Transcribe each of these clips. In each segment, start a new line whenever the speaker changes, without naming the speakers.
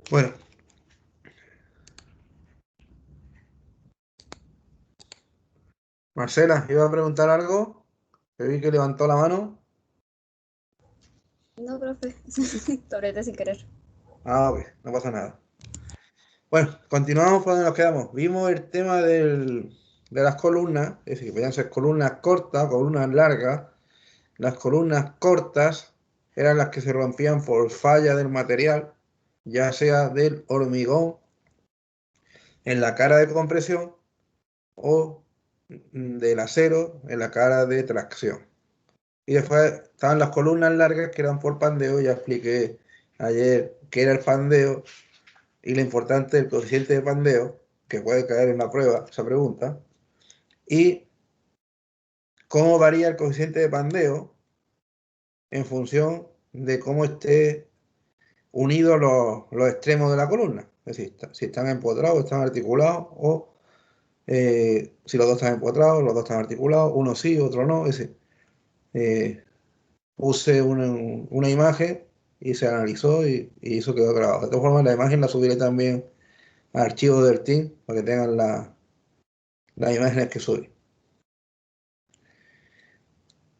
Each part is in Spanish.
Bueno, Marcela, iba a preguntar algo. Te vi que levantó la mano.
No, profe, te apreté sin querer.
Ah, ok, no pasa nada. Bueno, continuamos por donde nos quedamos. Vimos el tema de las columnas, es decir, podían ser columnas cortas, columnas largas. Las columnas cortas eran las que se rompían por falla del material, ya sea del hormigón en la cara de compresión o del acero en la cara de tracción. Y después estaban las columnas largas que eran por pandeo. Ya expliqué ayer qué era el pandeo y lo importante del coeficiente de pandeo, que puede caer en la prueba, esa pregunta, y cómo varía el coeficiente de pandeo en función de cómo esté unidos los extremos de la columna. Es decir, si están empotrados, están articulados, o si los dos están empotrados, los dos están articulados, uno sí, otro no. Es decir, eh, puse una imagen y se analizó y eso quedó grabado. De todas formas, la imagen la subiré también a archivos del team para que tengan las imágenes que subí.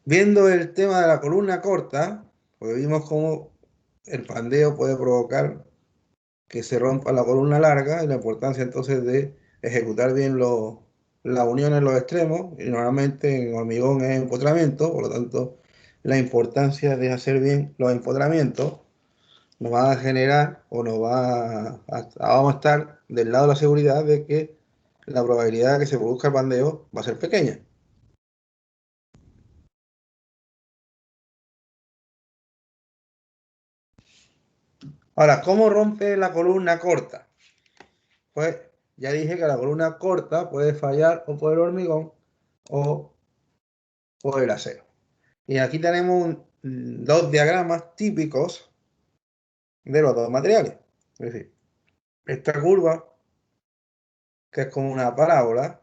Viendo el tema de la columna corta, porque vimos cómo el pandeo puede provocar que se rompa la columna larga y la importancia entonces de ejecutar bien la unión en los extremos, y normalmente en hormigón es empotramiento, por lo tanto la importancia de hacer bien los empotramientos nos va a generar o vamos a estar del lado de la seguridad de que la probabilidad de que se produzca el bandeo va a ser pequeña. Ahora, ¿cómo rompe la columna corta? Pues ya dije que la columna corta puede fallar o por el hormigón o por el acero. Y aquí tenemos dos diagramas típicos de los dos materiales. Es decir, esta curva, que es como una parábola,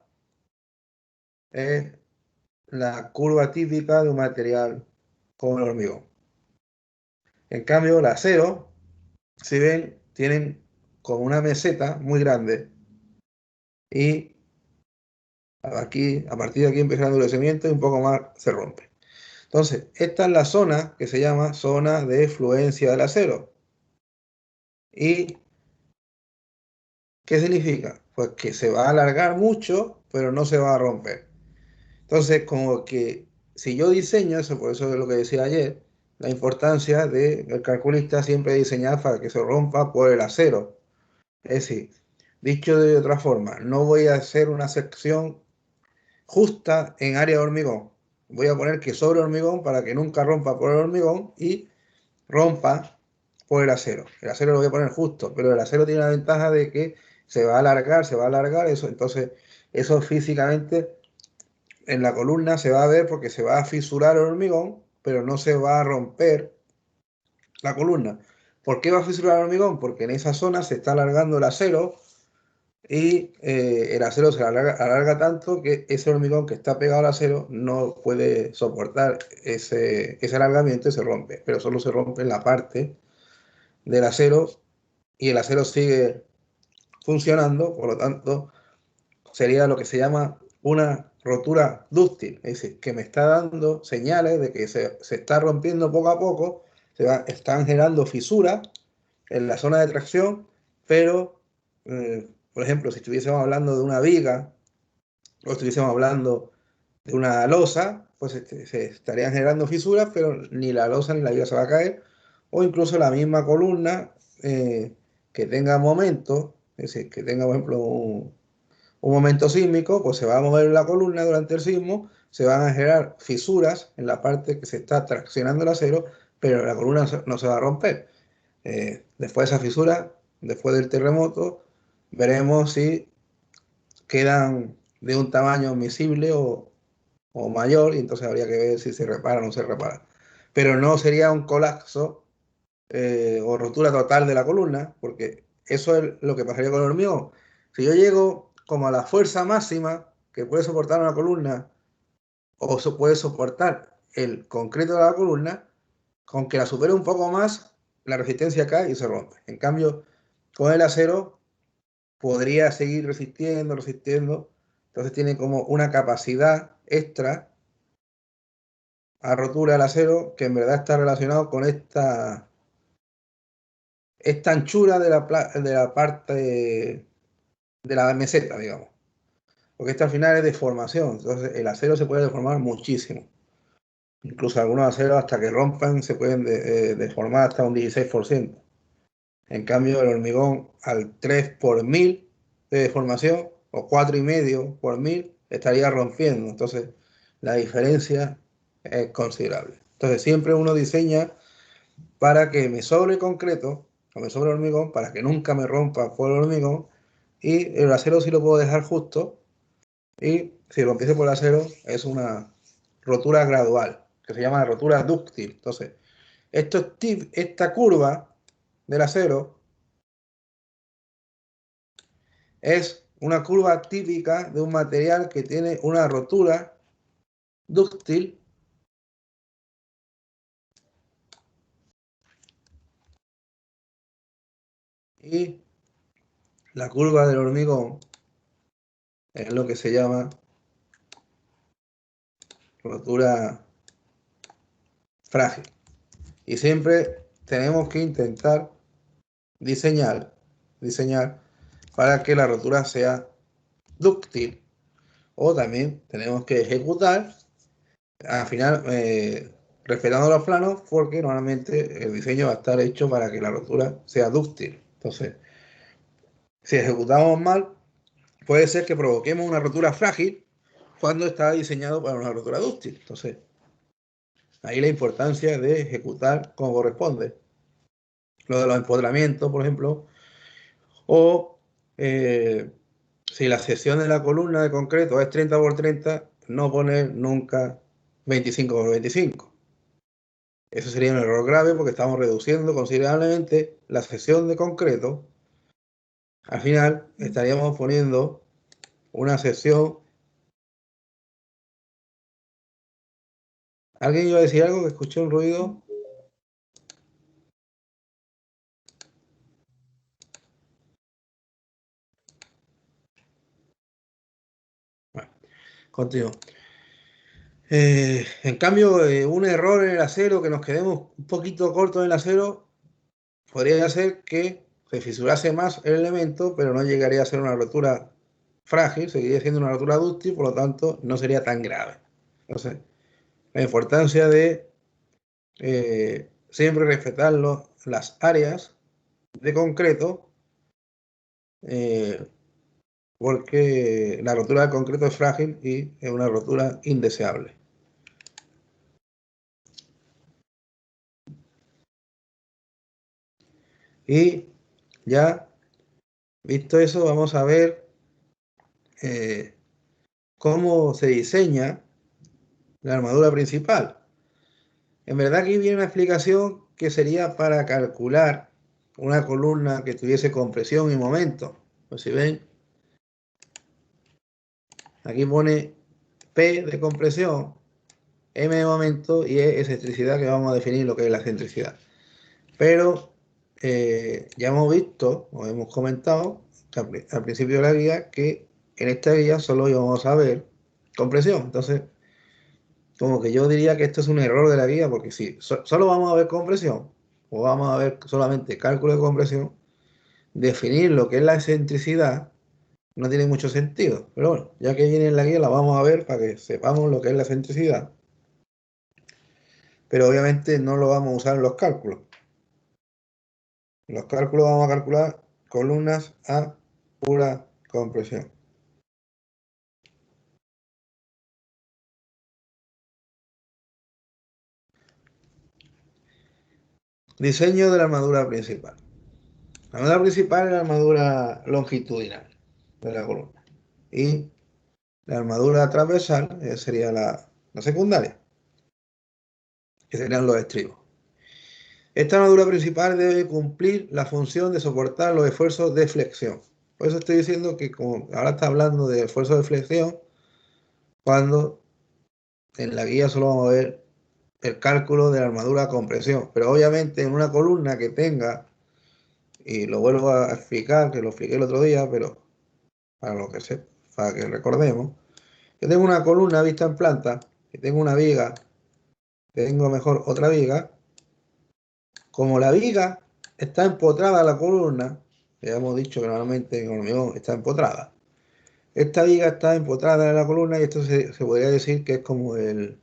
es la curva típica de un material como el hormigón. En cambio, el acero, si ven, tienen como una meseta muy grande y aquí, a partir de aquí empieza el endurecimiento y un poco más se rompe. Entonces, esta es la zona que se llama zona de fluencia del acero. ¿Y qué significa? Pues que se va a alargar mucho, pero no se va a romper. Entonces, como que si yo diseño eso, por eso es lo que decía ayer, la importancia del calculista siempre diseñar para que se rompa por el acero. Es decir, dicho de otra forma, no voy a hacer una sección justa en área de hormigón. Voy a poner que sobre hormigón para que nunca rompa por el hormigón y rompa por el acero. El acero lo voy a poner justo, pero el acero tiene la ventaja de que se va a alargar eso. Entonces, eso físicamente en la columna se va a ver porque se va a fisurar el hormigón, pero no se va a romper la columna. ¿Por qué va a fisurar el hormigón? Porque en esa zona se está alargando el acero y el acero se alarga tanto que ese hormigón que está pegado al acero no puede soportar ese alargamiento y se rompe, pero solo se rompe en la parte del acero y el acero sigue funcionando, por lo tanto sería lo que se llama una rotura dúctil, es decir, que me está dando señales de que se está rompiendo poco a poco, están generando fisuras en la zona de tracción, pero, por ejemplo, si estuviésemos hablando de una viga o estuviésemos hablando de una losa, pues se estarían generando fisuras, pero ni la losa ni la viga se va a caer, o incluso la misma columna que tenga momentos, es decir, que tenga, por ejemplo, un momento sísmico, pues se va a mover la columna durante el sismo, se van a generar fisuras en la parte que se está traccionando el acero, pero la columna no se va a romper. Después de esa fisura, después del terremoto, veremos si quedan de un tamaño admisible o mayor, y entonces habría que ver si se repara o no se repara. Pero no sería un colapso o rotura total de la columna, porque eso es lo que pasaría con el hormigón. Si yo llego como a la fuerza máxima que puede soportar una columna o puede soportar el concreto de la columna, con que la supere un poco más, la resistencia cae y se rompe. En cambio, con el acero podría seguir resistiendo. Entonces tiene como una capacidad extra a rotura del acero que en verdad está relacionado con esta anchura de la parte de la meseta, digamos. Porque esta al final es deformación. Entonces el acero se puede deformar muchísimo. Incluso algunos aceros hasta que rompan se pueden deformar hasta un 16%. En cambio el hormigón al 3 por 1000 de deformación o 4,5 por 1000 estaría rompiendo. Entonces la diferencia es considerable. Entonces siempre uno diseña para que me sobre concreto o me sobre hormigón, para que nunca me rompa por el hormigón, y el acero sí lo puedo dejar justo, y si lo empiezo por el acero es una rotura gradual, que se llama rotura dúctil. Entonces, esta curva del acero es una curva típica de un material que tiene una rotura dúctil y la curva del hormigón es lo que se llama rotura frágil. Y siempre tenemos que intentar diseñar para que la rotura sea dúctil, o también tenemos que ejecutar al final respetando los planos, porque normalmente el diseño va a estar hecho para que la rotura sea dúctil. Entonces, si ejecutamos mal, puede ser que provoquemos una rotura frágil cuando está diseñado para una rotura dúctil. Entonces, ahí la importancia de ejecutar como corresponde. Lo de los empotramientos, por ejemplo, o si la sección de la columna de concreto es 30 por 30, no poner nunca 25 por 25. Eso sería un error grave porque estamos reduciendo considerablemente la sección de concreto. Al final estaríamos poniendo una sección. ¿Alguien iba a decir algo? Que escuché un ruido. Bueno, continúo. En cambio, un error en el acero, que nos quedemos un poquito cortos en el acero, podría hacer que se fisurase más el elemento, pero no llegaría a ser una rotura frágil, seguiría siendo una rotura dúctil, por lo tanto no sería tan grave. Entonces, la importancia de siempre respetar las áreas de concreto, porque la rotura de concreto es frágil y es una rotura indeseable. Y ya visto eso, vamos a ver cómo se diseña la armadura principal. En verdad aquí viene una explicación que sería para calcular una columna que tuviese compresión y momento. Pues si ven, aquí pone P de compresión, M de momento y E excentricidad, que vamos a definir lo que es la excentricidad. Pero ya hemos visto, o hemos comentado al principio de la guía, que en esta guía solo íbamos a ver compresión. Entonces, como que yo diría que esto es un error de la guía, porque si solo vamos a ver compresión, o vamos a ver solamente cálculo de compresión, definir lo que es la excentricidad no tiene mucho sentido. Pero bueno, ya que viene en la guía, la vamos a ver para que sepamos lo que es la excentricidad. Pero obviamente no lo vamos a usar en los cálculos. En los cálculos vamos a calcular columnas a pura compresión. Diseño de la armadura principal. La armadura principal es la armadura longitudinal de la columna. Y la armadura transversal sería la secundaria, que serían los estribos. Esta armadura principal debe cumplir la función de soportar los esfuerzos de flexión. Por eso estoy diciendo que como ahora está hablando de esfuerzos de flexión, cuando en la guía solo vamos a ver el cálculo de la armadura compresión. Pero obviamente en una columna que tenga y lo vuelvo a explicar, que lo expliqué el otro día, pero para lo que sé, para que recordemos. Yo tengo una columna vista en planta, y tengo una viga, tengo mejor otra viga. Como la viga está empotrada a la columna, ya hemos dicho que normalmente en hormigón está empotrada. Esta viga está empotrada en la columna y esto se podría decir que es como el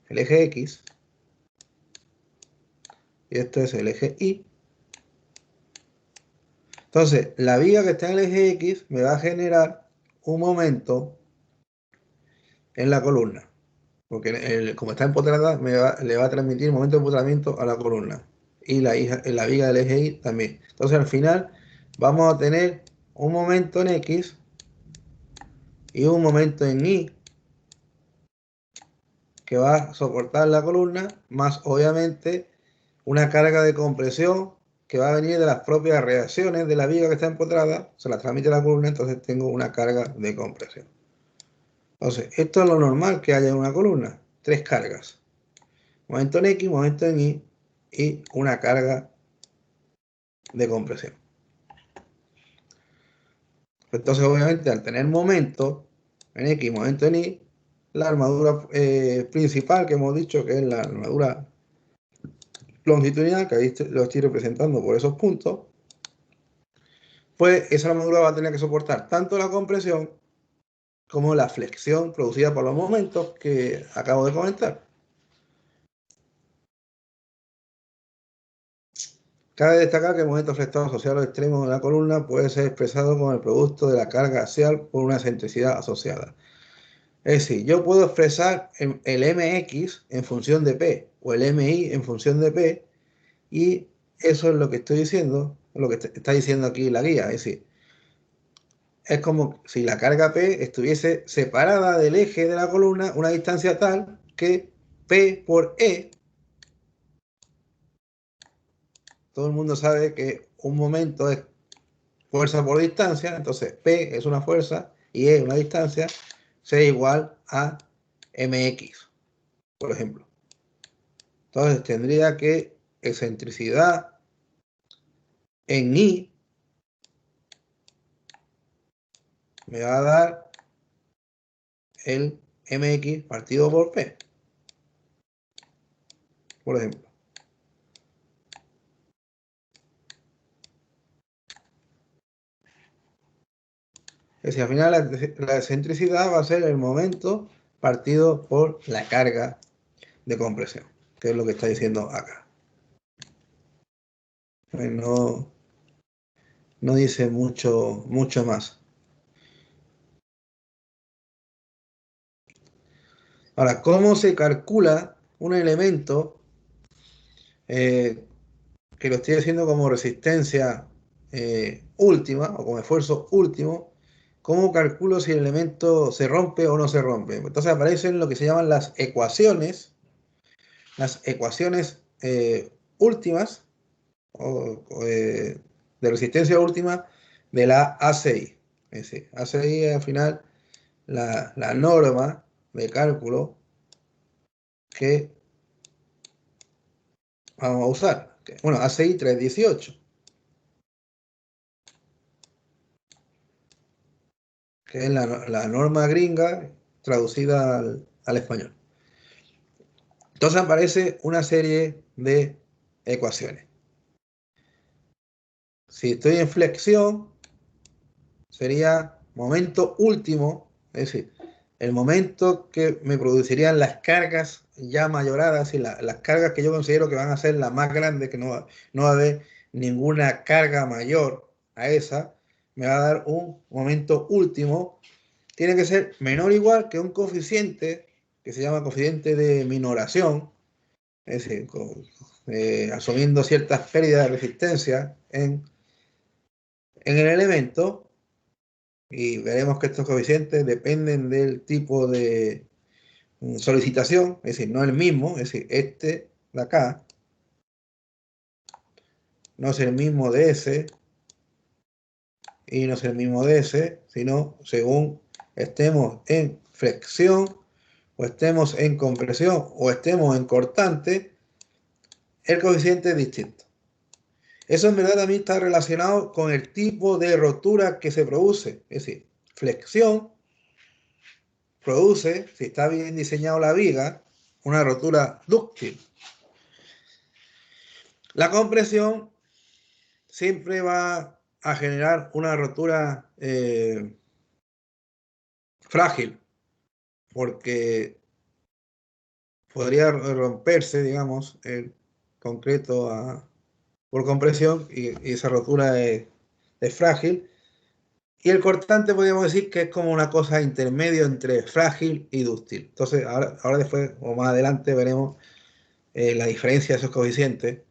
eje X. Y esto es el eje Y. Entonces, la viga que está en el eje X me va a generar un momento en la columna. Porque como está empotrada, le va a transmitir momento de empotramiento a la columna. Y la viga del eje Y también. Entonces, al final, vamos a tener un momento en X y un momento en Y que va a soportar la columna, más obviamente una carga de compresión que va a venir de las propias reacciones de la viga que está empotrada, se la transmite a la columna, entonces tengo una carga de compresión. Entonces, esto es lo normal que haya en una columna, 3 cargas. Momento en X, momento en y una carga de compresión. Entonces, obviamente, al tener momento en X, momento en Y, la armadura principal que hemos dicho que es la armadura longitudinal, que ahí lo estoy representando por esos puntos, pues esa armadura va a tener que soportar tanto la compresión como la flexión producida por los momentos que acabo de comentar. Cabe destacar que el momento flectado asociado al extremo de la columna puede ser expresado como el producto de la carga axial por una excentricidad asociada. Es decir, yo puedo expresar el mx en función de P o el mi en función de P, y eso es lo que estoy diciendo, lo que está diciendo aquí la guía. Es decir, es como si la carga P estuviese separada del eje de la columna una distancia tal que P por E, todo el mundo sabe que un momento es fuerza por distancia, entonces P es una fuerza y E una distancia, sea igual a mx, por ejemplo. Entonces tendría que excentricidad en I me va a dar el mx partido por P, por ejemplo. Es decir, al final la excentricidad va a ser el momento partido por la carga de compresión, que es lo que está diciendo acá. No, no dice mucho más. Ahora, ¿cómo se calcula un elemento que lo estoy haciendo como resistencia última o como esfuerzo último? ¿Cómo calculo si el elemento se rompe o no se rompe? Entonces aparecen lo que se llaman las ecuaciones últimas de resistencia última de la ACI. Es decir, ACI es al final la norma de cálculo que vamos a usar. Bueno, ACI 318, que es la norma gringa traducida al español. Entonces aparece una serie de ecuaciones. Si estoy en flexión, sería momento último, es decir, el momento que me producirían las cargas ya mayoradas y las cargas que yo considero que van a ser las más grandes, que no va a haber ninguna carga mayor a esa, me va a dar un momento último. Tiene que ser menor o igual que un coeficiente que se llama coeficiente de minoración, es decir, asumiendo ciertas pérdidas de resistencia en el elemento. Y veremos que estos coeficientes dependen del tipo de solicitación, es decir, no el mismo, es decir, este de acá no es el mismo de ese y no es el mismo de ese, sino según estemos en flexión o estemos en compresión o estemos en cortante, el coeficiente es distinto. Eso en verdad también está relacionado con el tipo de rotura que se produce. Es decir, flexión produce, si está bien diseñado la viga, una rotura dúctil. La compresión siempre va a generar una rotura frágil, porque podría romperse, digamos, el concreto por compresión y esa rotura es frágil. Y el cortante podríamos decir que es como una cosa intermedio entre frágil y dúctil. Entonces, ahora después o más adelante veremos la diferencia de esos coeficientes.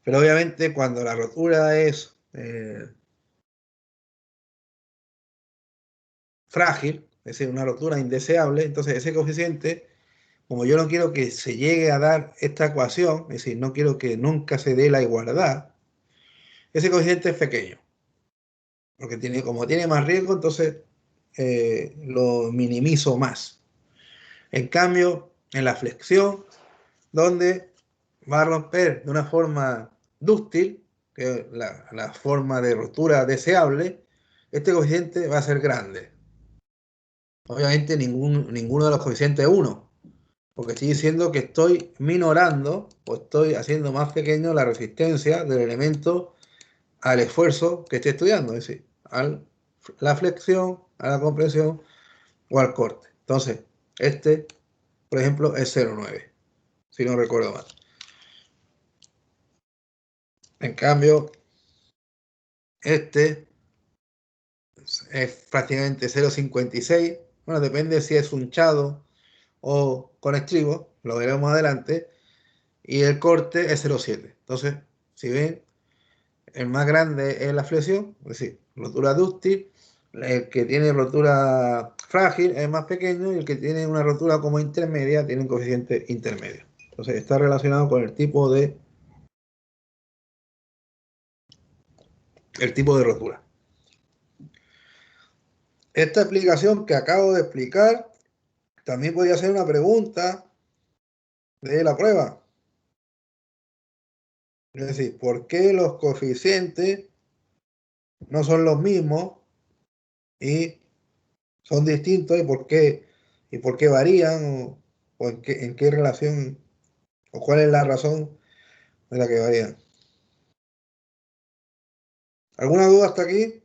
Pero obviamente cuando la rotura es frágil, es decir, una rotura indeseable, entonces ese coeficiente, como yo no quiero que se llegue a dar esta ecuación, es decir, no quiero que nunca se dé la igualdad, ese coeficiente es pequeño. Porque como tiene más riesgo, entonces lo minimizo más. En cambio, en la flexión, donde va a romper de una forma dúctil, que es la forma de rotura deseable, este coeficiente va a ser grande. Obviamente ninguno de los coeficientes es 1, porque estoy diciendo que estoy minorando o estoy haciendo más pequeño la resistencia del elemento al esfuerzo que esté estudiando, es decir, a la flexión, a la compresión o al corte. Entonces, este, por ejemplo, es 0,9, si no recuerdo mal. En cambio, este es prácticamente 0,56. Bueno, depende si es hunchado o con estribo, lo veremos adelante. Y el corte es 0,7. Entonces, si ven, el más grande es la flexión, es decir, rotura dúctil. El que tiene rotura frágil es más pequeño y el que tiene una rotura como intermedia tiene un coeficiente intermedio. Entonces, está relacionado con el tipo de rotura. Esta explicación que acabo de explicar también podría ser una pregunta de la prueba. Es decir, ¿por qué los coeficientes no son los mismos y son distintos y por qué varían o en qué relación o cuál es la razón de la que varían? ¿Alguna duda hasta aquí?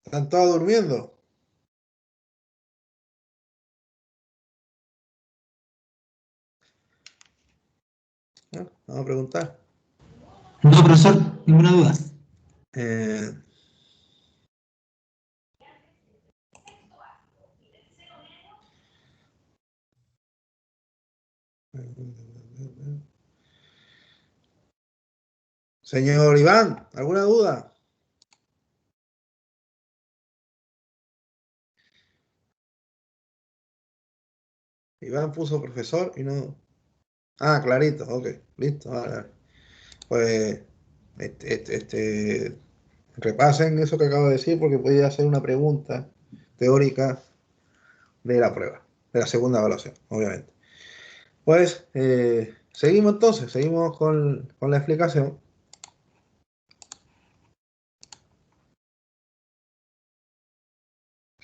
¿Están todos durmiendo? ¿No? Vamos a preguntar.
No, profesor, ninguna duda.
Eh, Señor Iván, ¿alguna duda? Iván puso profesor y no. Ah, clarito, ok, listo. Vale. Pues repasen eso que acabo de decir porque podría hacer una pregunta teórica de la prueba, de la segunda evaluación, obviamente. Pues seguimos entonces, seguimos con la explicación.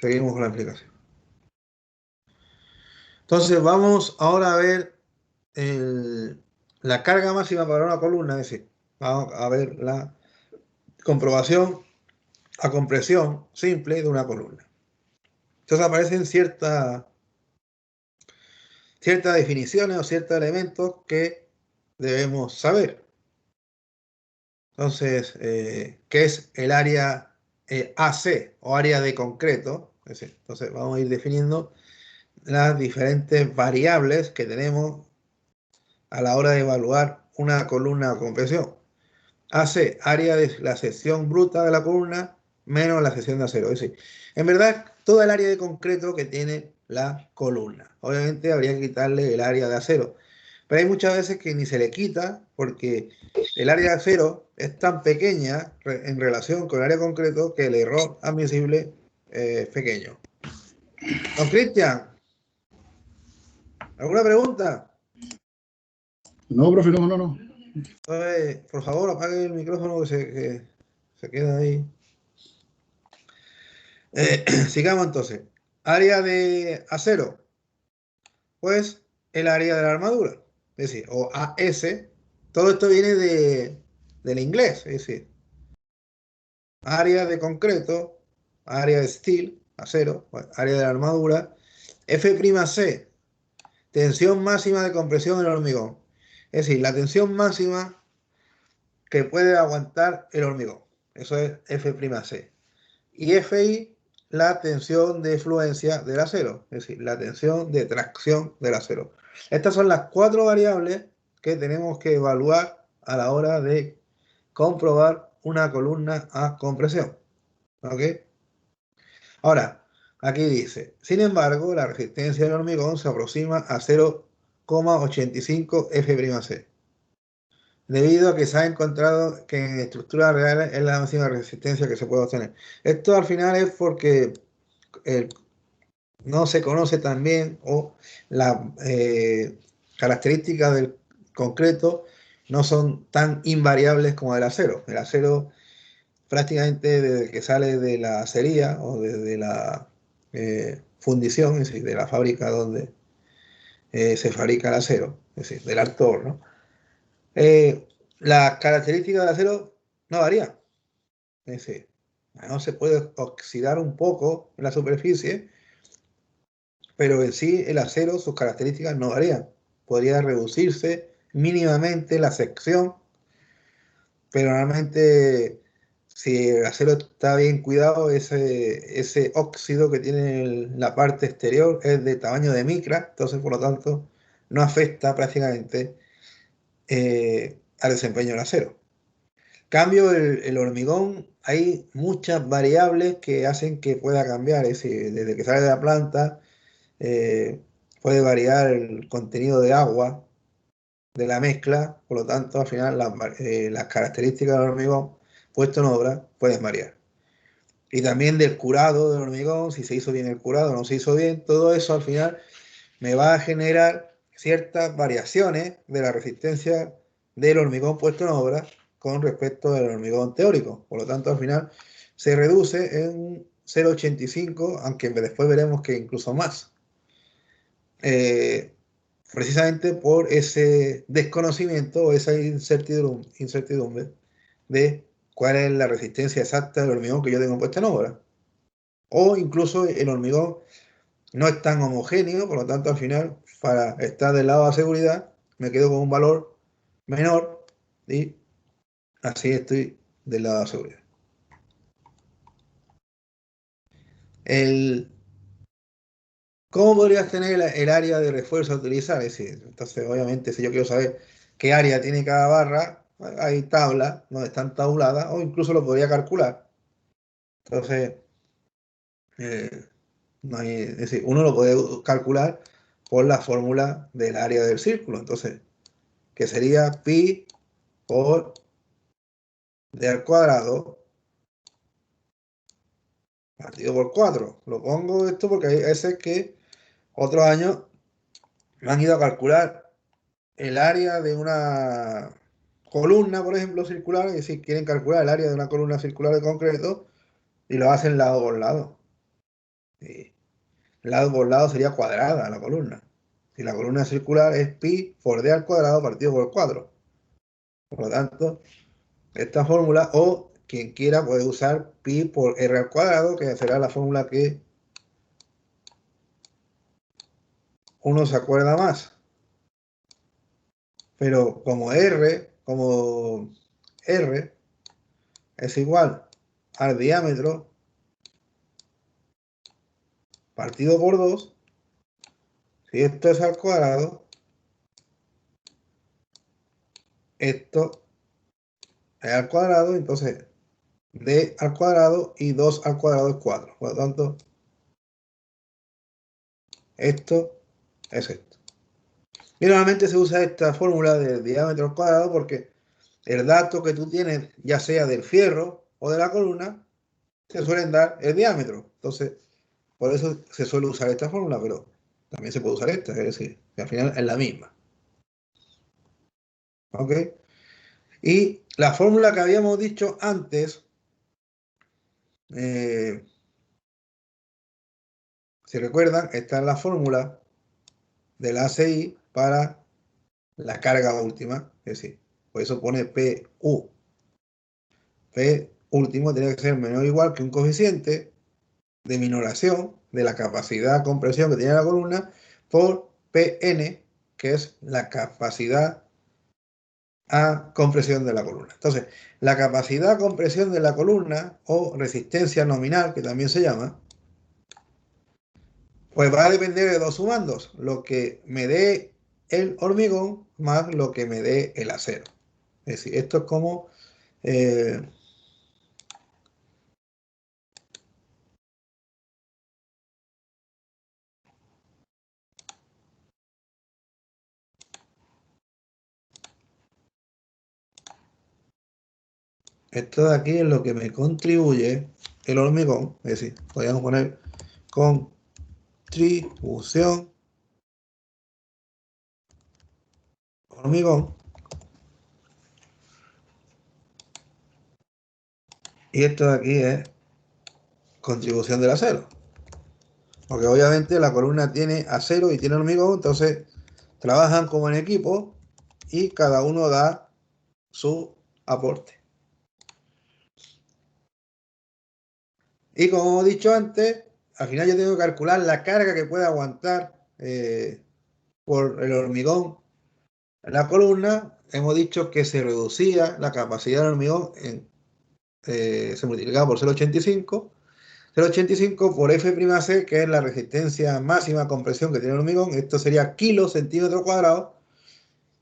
Seguimos con la explicación. Entonces vamos ahora a ver la carga máxima para una columna, es decir, vamos a ver la comprobación a compresión simple de una columna. Entonces aparecen ciertas definiciones o ciertos elementos que debemos saber. Entonces, ¿qué es el área AC o área de concreto? Es decir, entonces vamos a ir definiendo las diferentes variables que tenemos a la hora de evaluar una columna de compresión. AC, área de la sección bruta de la columna menos la sección de acero. Es decir, en verdad, toda el área de concreto que tiene la columna. Obviamente habría que quitarle el área de acero. Pero hay muchas veces que ni se le quita porque el área de acero es tan pequeña en relación con el área de concreto que el error admisible pequeño. Don Cristian, ¿alguna pregunta?
No, profe, no.
Entonces, por favor, apague el micrófono que se queda ahí. Sigamos entonces. Área de acero. Pues el área de la armadura. Es decir, o AS. Todo esto viene del inglés. Es decir, área de concreto, área de steel, acero, área de la armadura. F'C, tensión máxima de compresión en el hormigón. Es decir, la tensión máxima que puede aguantar el hormigón. Eso es F'C. Y Fi, la tensión de fluencia del acero, es decir, la tensión de tracción del acero. Estas son las 4 variables que tenemos que evaluar a la hora de comprobar una columna a compresión. ¿Ok? Ahora, aquí dice, sin embargo, la resistencia del hormigón se aproxima a 0,85 F'C, debido a que se ha encontrado que en estructuras reales es la máxima resistencia que se puede obtener. Esto al final es porque no se conoce tan bien o las características del concreto no son tan invariables como el acero. El acero prácticamente desde que sale de la acería o desde la fundición, es decir, de la fábrica donde se fabrica el acero, es decir, del alto horno, las características del acero no varían. Es decir, no se puede oxidar un poco en la superficie, pero en sí el acero, sus características no varían. Podría reducirse mínimamente la sección, pero normalmente si el acero está bien cuidado, ese óxido que tiene en la parte exterior es de tamaño de micra, entonces por lo tanto no afecta prácticamente al desempeño del acero. Cambio el hormigón, hay muchas variables que hacen que pueda cambiar, es decir, desde que sale de la planta, puede variar el contenido de agua de la mezcla, por lo tanto, al final las características del hormigón puesto en obra pueden variar. Y también del curado del hormigón, si se hizo bien el curado o no se hizo bien, todo eso al final me va a generar ciertas variaciones de la resistencia del hormigón puesto en obra con respecto al hormigón teórico. Por lo tanto, al final se reduce en 0,85, aunque después veremos que incluso más. Precisamente por ese desconocimiento o esa incertidumbre de cuál es la resistencia exacta del hormigón que yo tengo puesta en obra. O incluso el hormigón no es tan homogéneo, por lo tanto al final, para estar del lado de la seguridad, me quedo con un valor menor y así estoy del lado de la seguridad. ¿Cómo podrías tener el área de refuerzo a utilizar? Es decir, entonces, obviamente, si yo quiero saber qué área tiene cada barra, hay tablas donde están tabuladas o incluso lo podría calcular. Entonces, no hay, es decir, uno lo puede calcular por la fórmula del área del círculo. Entonces, que sería pi por d al cuadrado partido por 4. Lo pongo esto porque hay veces que otros años me han ido a calcular el área de una columna, por ejemplo, circular, es decir, quieren calcular el área de una columna circular de concreto y lo hacen lado por lado. Y lado por lado sería cuadrada la columna. Si la columna circular es pi por d al cuadrado partido por 4. Por lo tanto, esta fórmula, o quien quiera puede usar pi por r al cuadrado, que será la fórmula que uno se acuerda más. Pero como R es igual al diámetro partido por 2, si esto es al cuadrado, esto es al cuadrado, entonces d al cuadrado y 2 al cuadrado es 4. Por lo tanto, esto es esto. Y normalmente se usa esta fórmula de diámetro al cuadrado porque el dato que tú tienes, ya sea del fierro o de la columna, se suelen dar el diámetro. Entonces, por eso se suele usar esta fórmula, pero también se puede usar esta, es decir, que al final es la misma. ¿Ok? Y la fórmula que habíamos dicho antes, si recuerdan, esta es la fórmula del ACI para la carga última, es decir, por eso pone PU. P último tiene que ser menor o igual que un coeficiente de minoración de la capacidad de compresión que tiene la columna por Pn, que es la capacidad a compresión de la columna. Entonces, la capacidad a compresión de la columna o resistencia nominal, que también se llama, pues va a depender de dos sumandos, lo que me dé el hormigón más lo que me dé el acero. Es decir, esto es como esto de aquí es lo que me contribuye el hormigón, es decir, podríamos poner contribución hormigón, y esto de aquí es contribución del acero, porque obviamente la columna tiene acero y tiene hormigón, entonces trabajan como en equipo y cada uno da su aporte. Y como hemos dicho antes, al final yo tengo que calcular la carga que puede aguantar por el hormigón en la columna. Hemos dicho que se reducía la capacidad del hormigón, se multiplicaba por 0,85. 0,85 por F'C, que es la resistencia máxima a compresión que tiene el hormigón. Esto sería kilos centímetros cuadrados.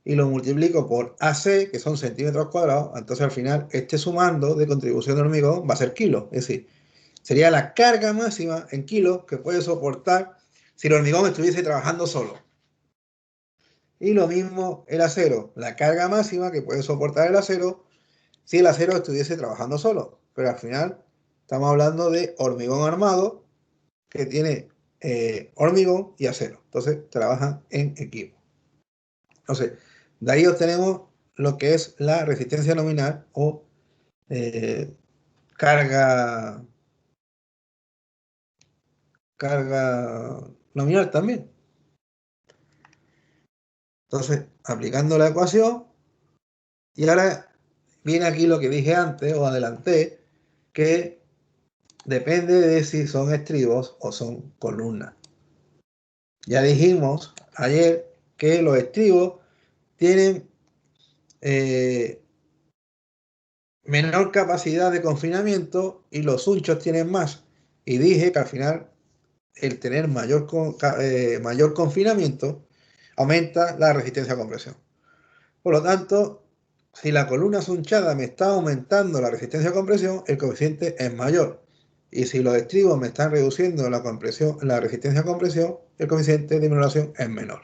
Y lo multiplico por AC, que son centímetros cuadrados. Entonces al final este sumando de contribución de hormigón va a ser kilos. Es decir, sería la carga máxima en kilos que puede soportar si el hormigón estuviese trabajando solo. Y lo mismo el acero, la carga máxima que puede soportar el acero si el acero estuviese trabajando solo. Pero al final estamos hablando de hormigón armado que tiene hormigón y acero. Entonces trabajan en equipo. Entonces, de ahí obtenemos lo que es la resistencia nominal o carga nominal también. Entonces, aplicando la ecuación, y ahora viene aquí lo que dije antes o adelanté, que depende de si son estribos o son columnas. Ya dijimos ayer que los estribos tienen menor capacidad de confinamiento y los sunchos tienen más. Y dije que al final el tener mayor confinamiento aumenta la resistencia a compresión. Por lo tanto, si la columna sunchada me está aumentando la resistencia a compresión, el coeficiente es mayor. Y si los estribos me están reduciendo la resistencia a compresión, el coeficiente de minoración es menor.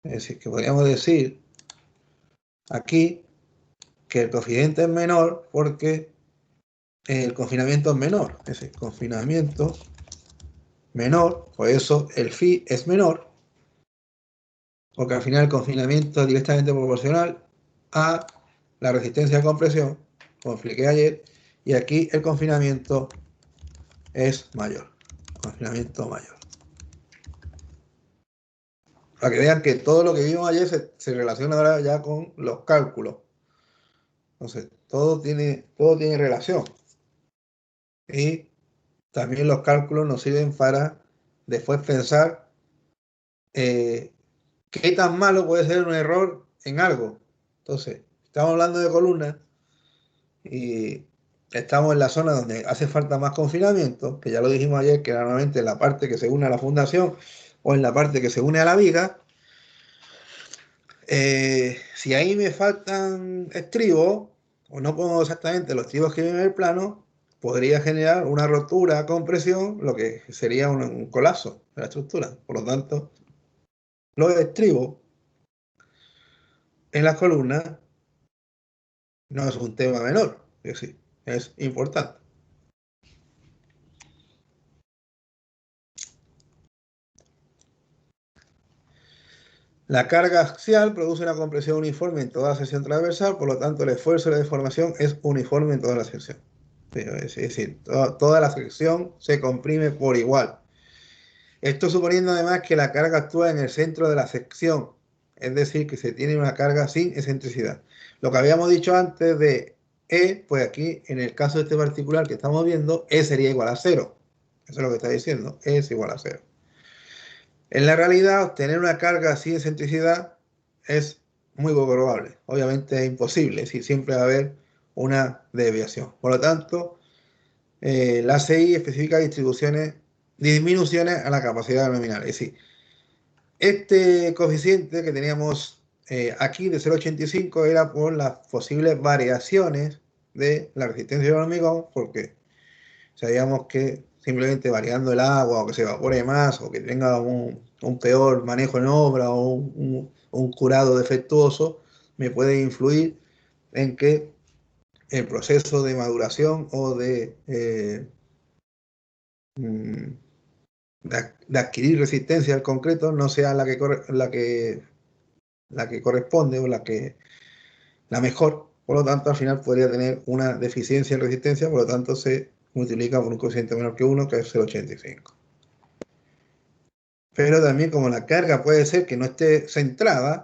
Es decir, que podríamos decir aquí que el coeficiente es menor porque el confinamiento es menor. Es decir, confinamiento menor, por eso el phi es menor, porque al final el confinamiento es directamente proporcional a la resistencia a compresión, como expliqué ayer, y aquí el confinamiento es mayor. Confinamiento mayor. Para que vean que todo lo que vimos ayer se relaciona ahora ya con los cálculos. Entonces, todo tiene relación. Y también los cálculos nos sirven para después pensar qué tan malo puede ser un error en algo. Entonces, estamos hablando de columnas y estamos en la zona donde hace falta más confinamiento, que ya lo dijimos ayer, que normalmente en la parte que se une a la fundación o en la parte que se une a la viga. Si ahí me faltan estribos, o no pongo exactamente los estribos que vienen en el plano, podría generar una rotura a compresión, lo que sería un colapso de la estructura. Por lo tanto, los estribos en las columnas no es un tema menor, es decir, es importante. La carga axial produce una compresión uniforme en toda la sección transversal, por lo tanto el esfuerzo de deformación es uniforme en toda la sección. Es decir, toda la sección se comprime por igual. Esto suponiendo además que la carga actúa en el centro de la sección, es decir, que se tiene una carga sin excentricidad. Lo que habíamos dicho antes de E, pues aquí en el caso de este particular que estamos viendo, E sería igual a 0. Eso es lo que está diciendo, E es igual a 0. En la realidad, obtener una carga sin excentricidad es muy poco probable. Obviamente es imposible, si siempre va a haber una desviación. Por lo tanto, la CI especifica disminuciones a la capacidad nominal. Es decir, este coeficiente que teníamos aquí de 0,85 era por las posibles variaciones de la resistencia del hormigón, porque sabíamos que simplemente variando el agua o que se evapore más o que tenga un peor manejo en obra o un curado defectuoso me puede influir en que el proceso de maduración o mm, de adquirir resistencia al concreto no sea la que corresponde o la mejor. Por lo tanto, al final podría tener una deficiencia en resistencia, por lo tanto se multiplica por un coeficiente menor que 1, que es 0,85. Pero también como la carga puede ser que no esté centrada,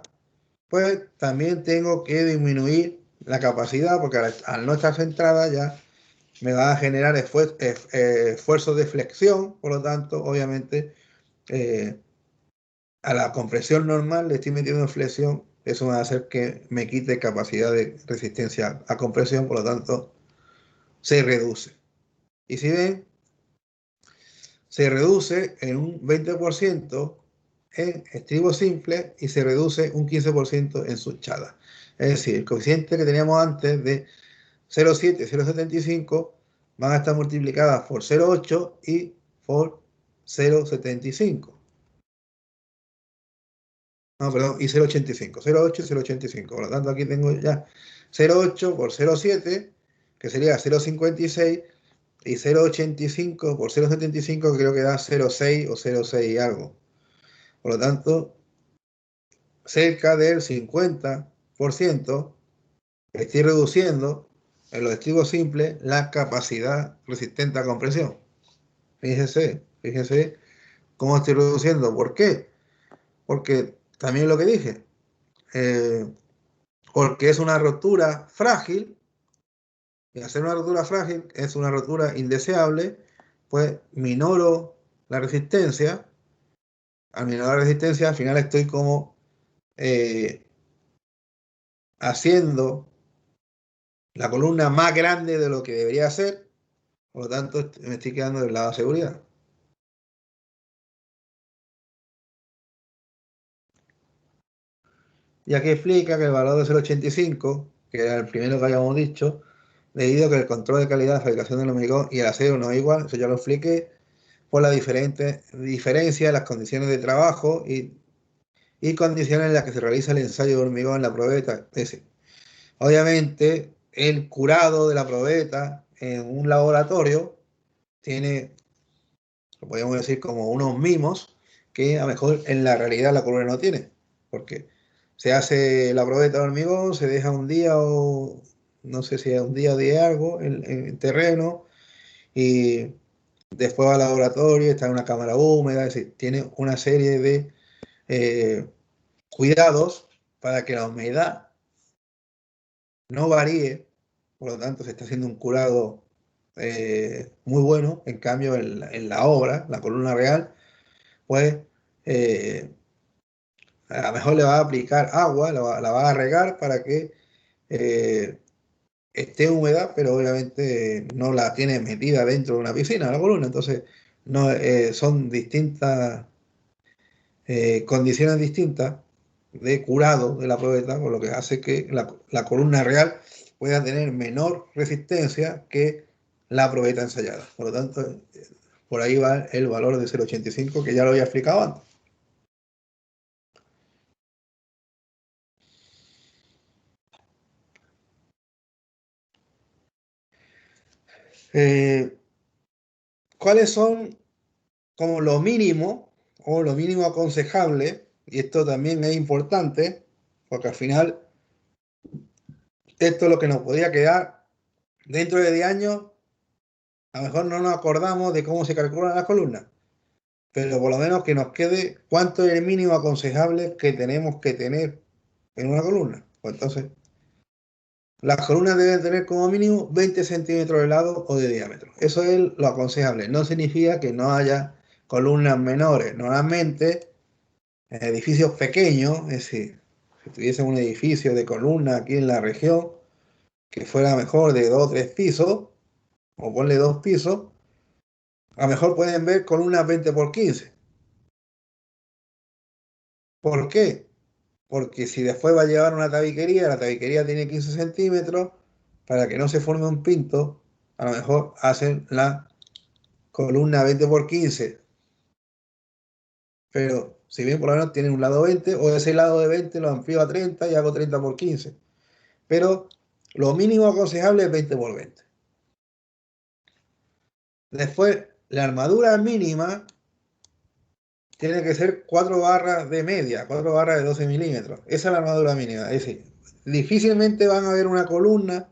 pues también tengo que disminuir la capacidad, porque al no estar centrada ya me va a generar esfuerzos de flexión, por lo tanto, obviamente, a la compresión normal le estoy metiendo flexión, eso va a hacer que me quite capacidad de resistencia a compresión, por lo tanto, se reduce. Y si ven, se reduce en un 20% en estribo simple y se reduce un 15% en suchada. Es decir, el coeficiente que teníamos antes de 0,7 y 0,75 van a estar multiplicadas por 0,8 y por 0,75. No, perdón, y 0,85. 0,8 y 0,85. Por lo tanto, aquí tengo ya 0,8 por 0,7, que sería 0,56, y 0,85 por 0,75, que creo que da 0,6 o 0,6 y algo. Por lo tanto, cerca del 50% estoy reduciendo en los estribos simples la capacidad resistente a compresión. Fíjense cómo estoy reduciendo. ¿Por qué? Porque también lo que dije, porque es una rotura frágil, y hacer una rotura frágil es una rotura indeseable, pues minoro la resistencia. Al minorar la resistencia, al final estoy como haciendo la columna más grande de lo que debería ser, por lo tanto me estoy quedando del lado de seguridad. Y aquí explica que el valor de 0,85, que era el primero que habíamos dicho, debido a que el control de calidad de fabricación del hormigón y el acero no es igual, eso ya lo expliqué, por la diferencia en las condiciones de trabajo y condiciones en las que se realiza el ensayo de hormigón en la probeta. Es decir, obviamente, el curado de la probeta en un laboratorio tiene, lo podríamos decir, como unos mimos que a lo mejor en la realidad la columna no tiene, porque se hace la probeta de hormigón, se deja un día o no sé si es un día o 10 algo en terreno y después va al laboratorio, está en una cámara húmeda, es decir, tiene una serie de cuidados para que la humedad no varíe, por lo tanto se está haciendo un curado muy bueno. En cambio, en la obra, la columna real, pues a lo mejor le va a aplicar agua, la va a regar para que esté húmeda, pero obviamente no la tiene metida dentro de una piscina, la columna. Entonces, no, son distintas condiciones distintas de curado de la probeta, por lo que hace que la columna real pueda tener menor resistencia que la probeta ensayada. Por lo tanto, por ahí va el valor de 0,85, que ya lo había explicado antes. ¿Cuáles son como lo mínimo o lo mínimo aconsejable y esto también es importante, porque al final esto es lo que nos podría quedar dentro de 10 años. A lo mejor no nos acordamos de cómo se calculan las columnas, pero por lo menos que nos quede cuánto es el mínimo aconsejable que tenemos que tener en una columna. Pues entonces, las columnas deben tener como mínimo 20 centímetros de lado o de diámetro. Eso es lo aconsejable. No significa que no haya columnas menores. Normalmente, en edificios pequeños, es decir, si tuviese un edificio de columna aquí en la región, que fuera mejor de 2 o 3 pisos, o ponle 2 pisos, a lo mejor pueden ver columnas 20 por 15. ¿Por qué? Porque si después va a llevar una tabiquería, la tabiquería tiene 15 centímetros, para que no se forme un pinto, a lo mejor hacen la columna 20 por 15. Pero si bien por lo menos tienen un lado 20, o ese lado de 20 lo amplío a 30 y hago 30 por 15. Pero lo mínimo aconsejable es 20 por 20. Después, la armadura mínima tiene que ser 4 barras de media, 4 barras de 12 milímetros. Esa es la armadura mínima. Es decir, difícilmente van a ver una columna,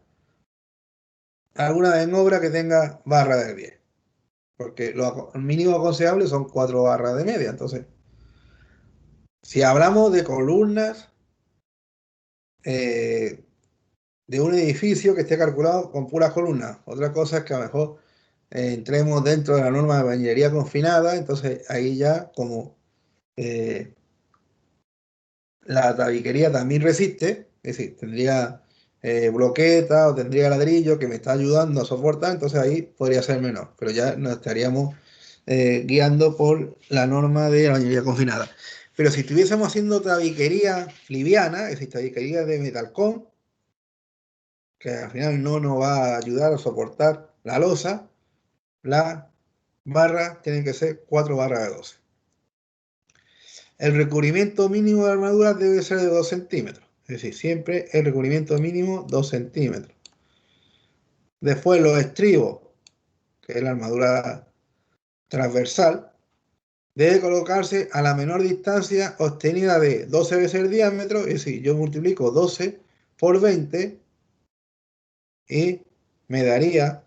alguna en obra que tenga barra de 10. Porque lo mínimo aconsejable son 4 barras de media. Entonces, si hablamos de columnas de un edificio que esté calculado con puras columnas, otra cosa es que a lo mejor entremos dentro de la norma de bañilería confinada, entonces ahí ya como la tabiquería también resiste, es decir, tendría bloqueta o tendría ladrillo que me está ayudando a soportar, entonces ahí podría ser menor, pero ya nos estaríamos guiando por la norma de la bañilería confinada. Pero si estuviésemos haciendo tabiquería liviana, es decir, tabiquería de metalcón, que al final no nos va a ayudar a soportar la losa, la barra tiene que ser 4 barras de 12. El recubrimiento mínimo de armadura debe ser de 2 centímetros. Es decir, siempre el recubrimiento mínimo 2 centímetros. Después los estribos, que es la armadura transversal, debe colocarse a la menor distancia obtenida de 12 veces el diámetro. Es decir, yo multiplico 12 por 20 y me daría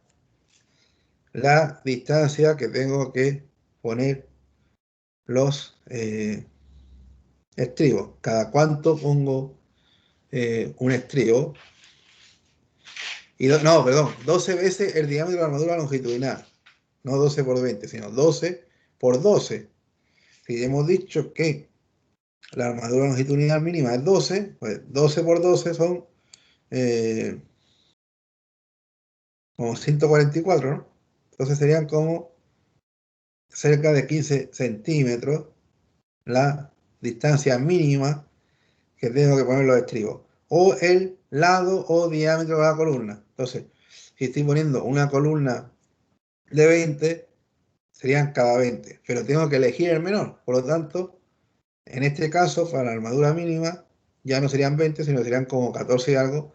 la distancia que tengo que poner los estribos. Cada cuánto pongo un estribo. Y no, perdón, 12 veces el diámetro de la armadura longitudinal. No 12 por 20, sino 12 por 12. Si hemos dicho que la armadura longitudinal mínima es 12, pues 12 por 12 son como 144, ¿no? Entonces serían como cerca de 15 centímetros la distancia mínima que tengo que poner los estribos. O el lado o diámetro de la columna. Entonces, si estoy poniendo una columna de 20, serían cada 20. Pero tengo que elegir el menor. Por lo tanto, en este caso, para la armadura mínima, ya no serían 20, sino serían como 14 y algo.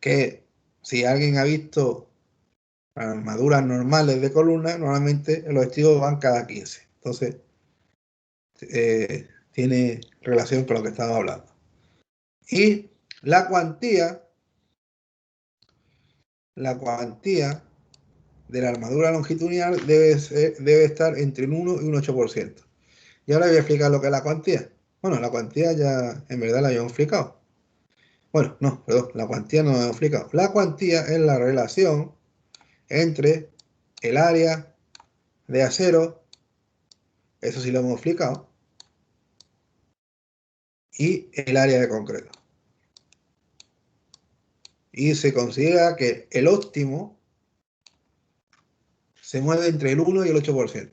Que si alguien ha visto armaduras normales de columna, normalmente los estribos van cada 15. Entonces, tiene relación con lo que estamos hablando. Y la cuantía de la armadura longitudinal debe estar entre un 1 y un 8%. Y ahora voy a explicar lo que es la cuantía. Bueno, la cuantía ya en verdad la habíamos explicado. Bueno, no, perdón, la cuantía no la hemos explicado. La cuantía es la relación entre el área de acero, eso sí lo hemos explicado, y el área de concreto. Y se considera que el óptimo se mueve entre el 1 y el 8%.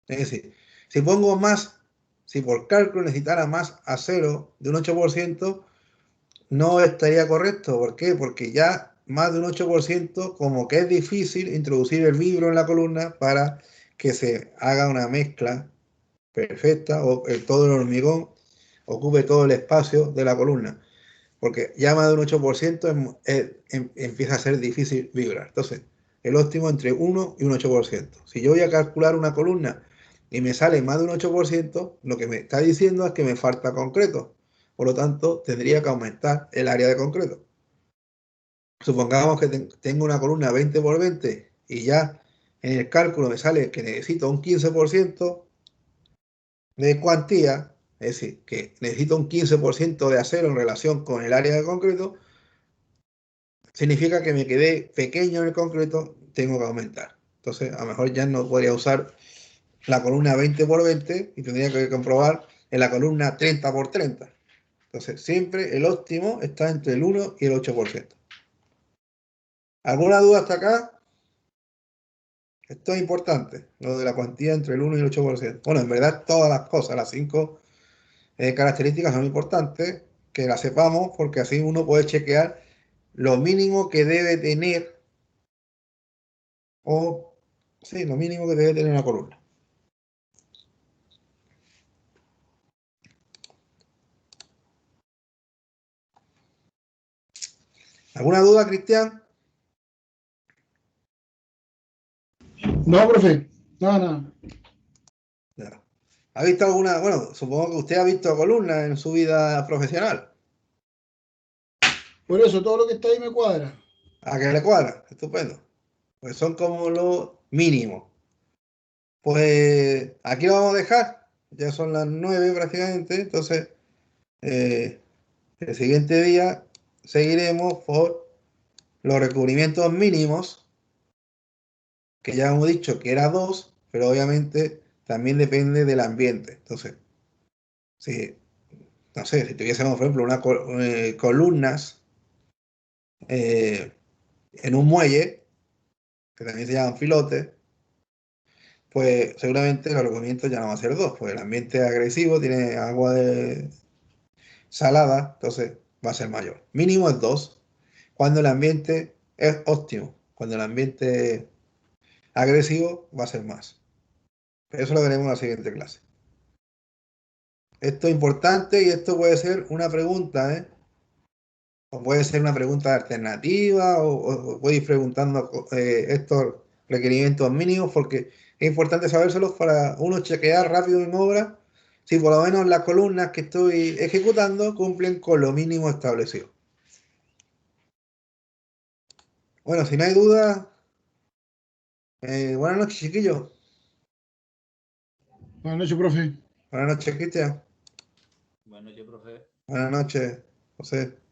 Es decir, si pongo más, si por cálculo necesitara más acero de un 8%, no estaría correcto. ¿Por qué? Porque ya más de un 8%, como que es difícil introducir el vibro en la columna para que se haga una mezcla perfecta o todo el hormigón ocupe todo el espacio de la columna. Porque ya más de un 8% empieza a ser difícil vibrar. Entonces, el óptimo entre 1 y un 8%. Si yo voy a calcular una columna y me sale más de un 8%, lo que me está diciendo es que me falta concreto. Por lo tanto, tendría que aumentar el área de concreto. Supongamos que tengo una columna 20 por 20 y ya en el cálculo me sale que necesito un 15% de cuantía, es decir, que necesito un 15% de acero en relación con el área de concreto, significa que me quedé pequeño en el concreto, tengo que aumentar. Entonces, a lo mejor ya no podría usar la columna 20 por 20 y tendría que comprobar en la columna 30 por 30. Entonces, siempre el óptimo está entre el 1 y el 8%. ¿Alguna duda hasta acá? Esto es importante, lo de la cuantía entre el 1 y el 8%. Bueno, en verdad todas las cosas, las 5 características son importantes, que las sepamos porque así uno puede chequear lo mínimo que debe tener o, sí, lo mínimo que debe tener una columna. ¿Alguna duda, Cristian?
No, profe. Nada.
Ya. ¿Ha visto alguna? Bueno, supongo que usted ha visto columnas en su vida profesional.
Por eso todo lo que está ahí me cuadra.
¿A qué le cuadra? Estupendo. Pues son como lo mínimo. Pues aquí lo vamos a dejar. Ya son las 9 prácticamente. Entonces, el siguiente día seguiremos por los recubrimientos mínimos, que ya hemos dicho que era 2, pero obviamente también depende del ambiente. Entonces, si, no sé, si tuviésemos, por ejemplo, columnas en un muelle, que también se llaman filotes, pues seguramente los recubrimientos ya no van a ser 2, pues el ambiente es agresivo, tiene agua salada, entonces va a ser mayor. Mínimo es 2, cuando el ambiente es óptimo. Cuando el ambiente es agresivo va a ser más. Pero eso lo veremos en la siguiente clase. Esto es importante y esto puede ser una pregunta, ¿eh? O puede ser una pregunta alternativa o puede ir preguntando estos requerimientos mínimos porque es importante sabérselos para uno chequear rápido en obra si por lo menos las columnas que estoy ejecutando cumplen con lo mínimo establecido. Bueno, si no hay duda, buenas noches, chiquillos.
Buenas noches, profe.
Buenas noches, Cristian.
Buenas noches, profe.
Buenas noches, José.